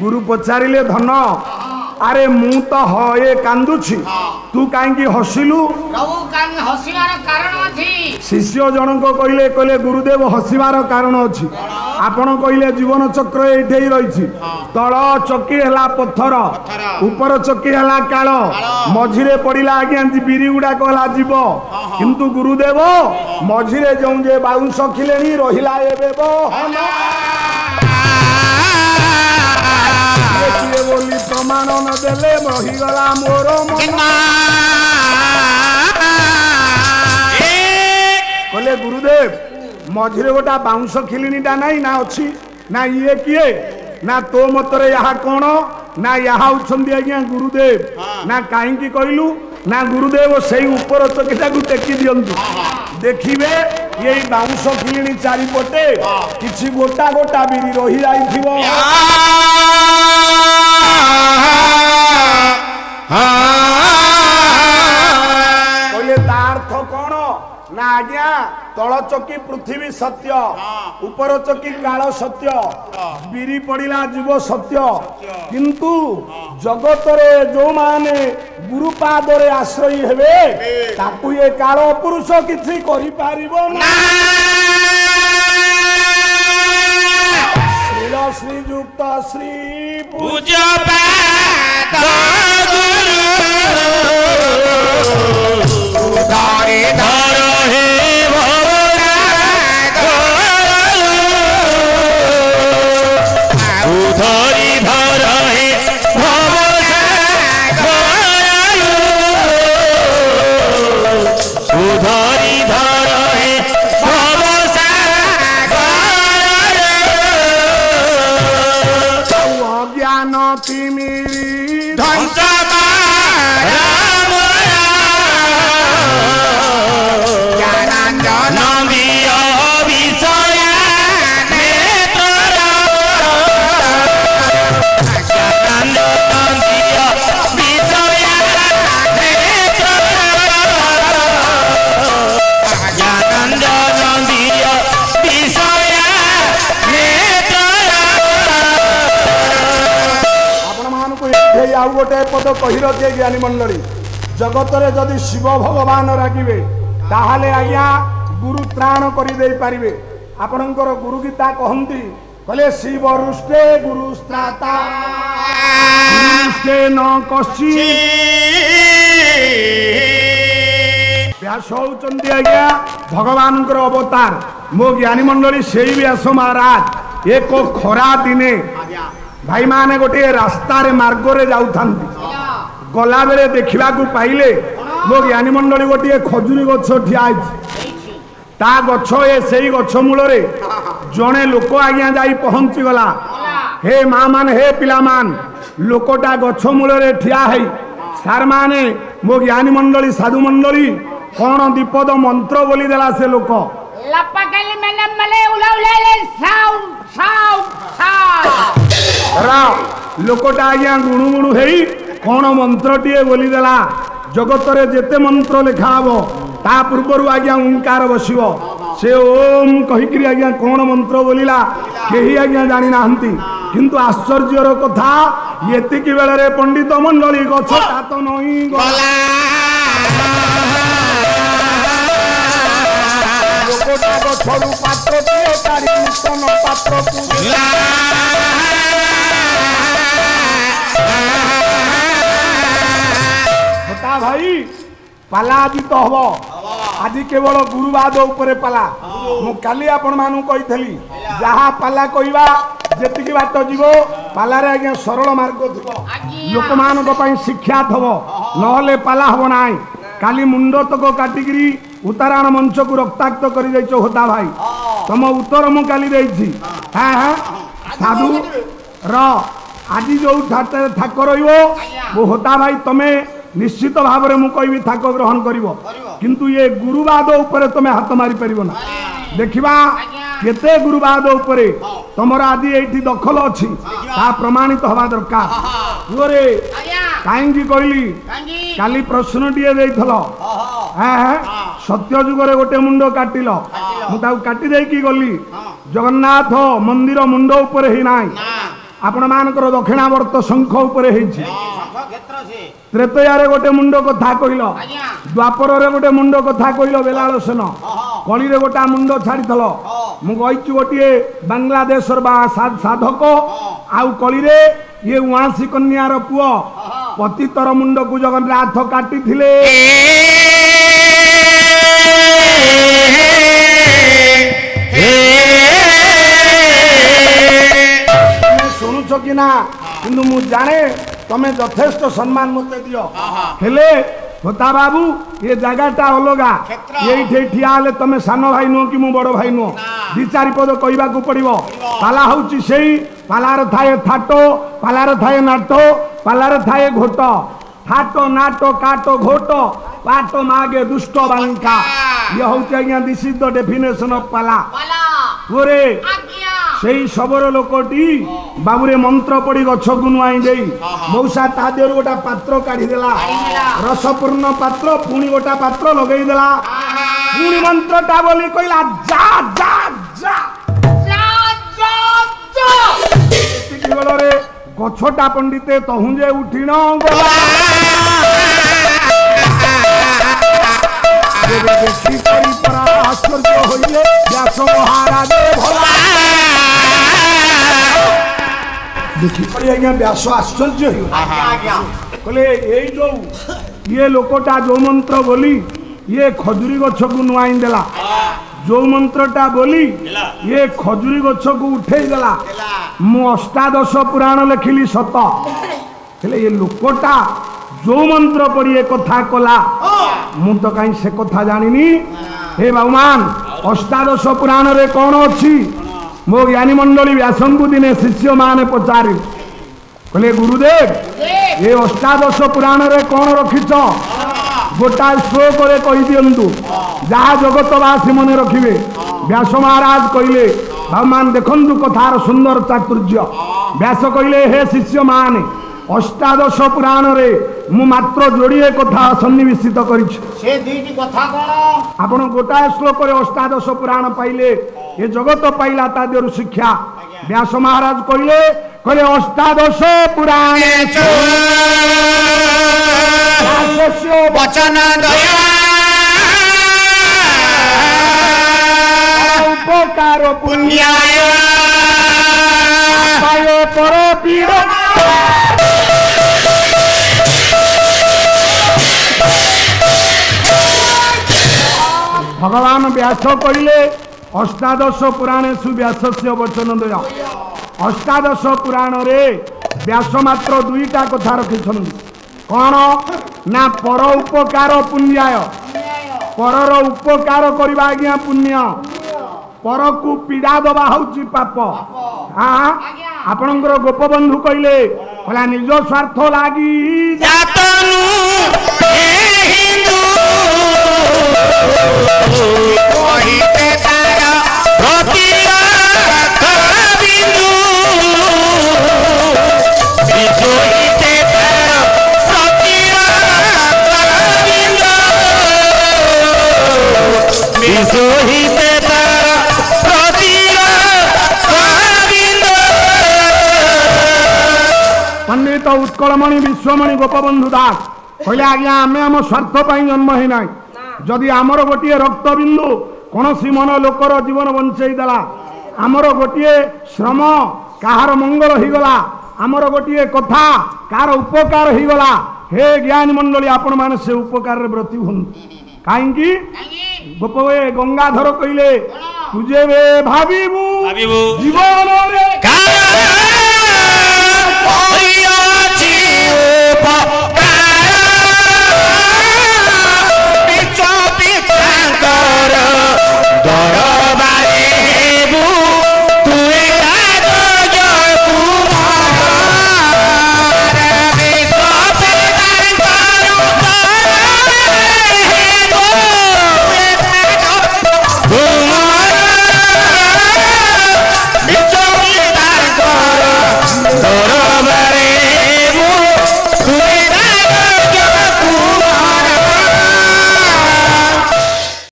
गुरु पचारे धन अरे मु तो हे कांदुछि तू कहीं हसिलु शिष्य जनक कहले कहले गुरुदेव हसिबार कारण अच्छी आपण कहले जीवन चक्र ये रही तल चकी है पत्थर ऊपर चकी है काल मझिरे पड़ा आज्ञा बिरी गुड़ाक है जीव किंतु गुरुदेव मझिरे जो जे बाउंश खिले रहा बोली प्रमाण न देले रहीगला मोर कहले गुरुदेव मझिरे गोटा बाउंश खिलिनीटा नाई ना अच्छी ना ये किए ना तो मतरे यहाँ कौन ना यहाँ उछंदी आज्ञा गुरुदेव ना कहीं कहलु ना गुरुदेव से ऊपर चकीटा को टेकी दियंतु देखिए ये बाउंश खिलिनी चारिपटे किछि गोटा गोटा बिरी रही जाइथिबो कहले तार्थ कौन ना आज्ञा तल चकी पृथ्वी सत्य ऊपर चकी काल सत्य बिरी पड़ा जीव सत्य किंतु जगत रे जो माने गुरुपाद रे आश्रय हेबे ताकू ये काल पुरुष किछि करि पारिबो ना श्रीयुक्त श्री पूज्य पाद गुरु धारे धर हे धरी धर हे धरी धर हे अज्ञान तिमिरी ध्वंस गोटे पद कही रखे ज्ञानी मंडली जगत रे जदि शिव भगवान रागिबे ताहाले आज्ञा गुरु त्राण करि दे पारिबे आपनकर गुरु गीता कहंती कहले शिव रुष्टे गुरु स्त्राता रुष्टे न कछि व्यास होचंदी आज्ञा भगवानकर अवतार मो ज्ञानी मंडली सेई व्यास महाराज एक खरा दिने भाई माने गोटे रास्ता रे मार्ग रे जाउथांती गला बेले देखिबा को पाइले मो ज्ञानी मंडली गोटे खजुरी गछ ठिया ता गछ ए सेई गछ मूल रे जणे लोक आज्ञा जाई पहुंची गला हे मां मान हे पिला मान लोकटा गछ मूल रे ठिया है सार माने मो ज्ञानी मंडली साधु मंडली कौन दीपद मंत्र बोली देला से लोक लपकले मले मले उला उला साउंड साउंड साउंड लोकटा आज्ञा गुणु गुणु हेई कौन मंत्र टीए बोली देला जगत रे जेते मंत्र लिखा हबो ता पूर्वरु आज्ञा ओंकार बसिबो से ओम कहिकरी आज्ञा कौन मंत्र बोलिला केही आज्ञा जानि नाहंती किंतु आश्चर्यर कथा एतिकी बेले रे पंडित मंडली गछ तात नई गला लोकटा गछरु पात्र टीए तारी नूतन पात्र पुला भाई पाला आज तो हम आज केवल गुरुवाद उपरे पाला मु काली आपण मानु कहिथली जहा पाला कहवा जेतिकी बाट जीवो पाला रे आज्ञा सरल मार्ग थबो लोक मानक पई शिक्षा थबो नहले पाला हबो नाई काली मुंड तक काटिगिरी उताराण मंच को रक्ताक्त करि दैछो होता भाई तम उत्तर मु काली देछि हां हां साधु र आज जो ठाक रहिबो वो होता भाई तमे निश्चित भाव में मुझे थाक ग्रहण करिवो किंतु ये गुरुवाद उपरे तुम्हें हाथ मारी परिबो ना देखिबा केते गुरुवाद उपरे तमरा आदि एठी दखल अछि ता प्रमाणित हवा दरकार ओरे काहेंगी कहली काली प्रश्न दिए देइथलो हां सत्य जुग रे गोटे मुंडो काटिलो मु ताऊ काटी देकी गली जगन्नाथ मंदिर मुंडो उपरे ही नाई आपण मानकर दक्षिणावर्त शंख उपरे हेछि त्रेतयारे गोटे मुंड कथा कहिलो द्वापर रे गोटे मुंड कथा कहिलो बेलाल सेन कली रे गोटा मुंड छाड़ीथलो मु कहिछु गोटे बांग्लादेश बा साधक आउ कली रे ये उआसी कन्यार पुओ पतितर मुंड को जगन्नाथ काटी थिले शुणुच कि ना किंतु मु जाने तमें यथेष्ट सम्मान मत दियो हेले होता बाबू ये जगहटा अलगा ये ठिया हेले तमें सान भाई नुह कि मु बड़ भाई नुह दी चारि पद कहवा पड़ो पाला हूँ से पालार थाए थाटो पालार थाए नाटो पालार थाए घोट थाटो नाटो काटो घोट पाट मागे दुष्ट बांका ये हूँ this is the definition of पाला ओरे सेई सबरो लोकटी बाबुरे मंत्र पड़ी गछ को नुआई देई मौसा ता देर गोटा पात्र काढी देला रसपूर्ण पात्र पुणी गोटा पात्र लगेई देला पुणी मंत्रटा बोली कहला जा जा जा जा जा एतिकी बेलरे गछटा पंडिते तहुंजे उठिण गला देखी परी परा आश्चर्य होइले व्यास महाराज भला देखी पड़ी आज्ञा व्यास आश्चर्य कहले ये जो ये लोकटा जो मंत्र बोली ये खजुरी गछ को नुआई देला जो मंत्रटा बोली ये खजुरी गछ को उठे देला मु अष्टादश पुराण लिखिली सत हेले ये लोकटा जो मंत्र पड़ी एक कथा कला मु तो कहीं से कथा जानिनी हे भगवान अष्टादश पुराण रे कौन अच्छी मो ज्ञानी मंडली व्यासन को दिने शिष्य माने पचारि कहले गुरुदेव ये अष्टादश पुराण रे कौन रखिछ गोटा श्लोक रे कहि दियंतु जहा जगतवासी मने रखिबे व्यास महाराज कहले भगवान देखंतु कथार सुंदर चातुर्य व्यास कहले हे शिष्य माने अष्टादश पुराण रे मु मात्र जोड़िए कथा सन्निवेशित करिछ से दुईटी कथा कोन आपण गोटाए श्लोक रे अष्टादश पुराण पाइले ये जगत पाइला ता देरु शिक्षा व्यास महाराज कहले कहले अष्टादश पुराणेषु व्यासस्य वचन दया उपकार पुण्याय पायो पर पीड़ भगवान व्यास कहले अष्टादश पुराणेषु व्यासस्य वचन दया अष्टादश पुराण रे व्यास मात्र दुईटा कथा रखिछन्ति कौन ना पर उपकार पुण्याय परर उपकार करबा आज्ञा पुण्य पर को पीड़ा दबा हउची पाप हाँ आपणकर गोपबंधु कहले भला निज स्वार्थ लागी जातनु हिंदू कहिते तारा प्रतिरा बिंदु विजोहिते तारा प्रतिरा बिंदु विजोहिते तारा प्रतिरा बिंदु पंडित उत्कलमणि विश्वमणि गोपबंधु दास कहले आज्ञा आमे आम स्वार्थ पाई जन्म ही ना जदि आमर गोटे रक्तबिंदु कौन सी मन लोकर जीवन बंचई देला आमर गोटे श्रम कहार मंगल हो गला आमर गोटे कथा कार उपकार हो गला हे ज्ञानी मंडली आपण माने से उपकार रे ब्रती हुन काहेकि गोपवे गंगाधर कहले तुझे वे भाबिबु भाबिबु जीवन